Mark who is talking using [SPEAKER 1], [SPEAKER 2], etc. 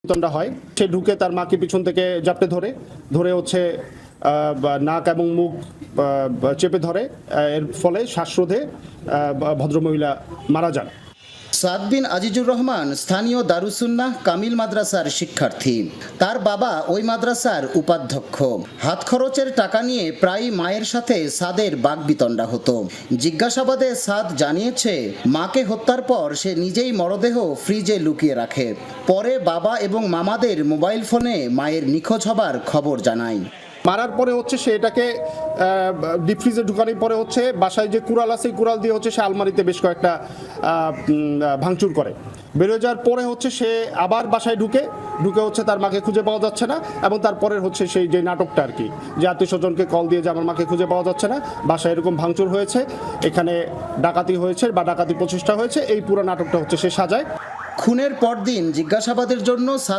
[SPEAKER 1] তন্ডা হয়। সে ঢুকে তার মাকে পিছন থেকে জাপটে ধরে হচ্ছে নাক এবং মুখ চেপে ধরে, এর ফলে শ্বাসরোধে ভদ্রমহিলা মারা যান।
[SPEAKER 2] সাদ বিন আজিজুর রহমান স্থানীয় দারুসুন্নাহ কামিল মাদ্রাসার শিক্ষার্থী। তার বাবা ওই মাদ্রাসার উপাধ্যক্ষ। হাত খরচের টাকা নিয়ে প্রায় মায়ের সাথে সাদের বাকবিতণ্ডা হতো। জিজ্ঞাসাবাদে সাদ জানিয়েছে, মাকে হত্যার পর সে নিজেই মরদেহ ফ্রিজে লুকিয়ে রাখে। পরে বাবা এবং মামাদের মোবাইল ফোনে মায়ের নিখোঁজ হবার খবর জানায়।
[SPEAKER 1] মারার পরে হচ্ছে সে এটাকে ডিপ ফ্রিজে ঢুকানোর পরে হচ্ছে বাসায় যে কুড়াল আছে, কুড়াল দিয়ে হচ্ছে সে আলমারিতে বেশ কয়েকটা ভাঙচুর করে। বেরোয় যাওয়ার পরে হচ্ছে সে আবার বাসায় ঢুকে হচ্ছে তার মাকে খুঁজে পাওয়া যাচ্ছে না, এবং তারপরে হচ্ছে সেই যে নাটকটা আর কি, যে আত্মীয় স্বজনকে কল দিয়ে যে আমার মাকে খুঁজে পাওয়া যাচ্ছে না, বাসায় এরকম ভাঙচুর হয়েছে, এখানে ডাকাতি হয়েছে বা ডাকাতি প্রচেষ্টা হয়েছে, এই পুরো নাটকটা হচ্ছে সে সাজায়।
[SPEAKER 2] খুনের পরদিন জিজ্ঞাসাবাদের জন্য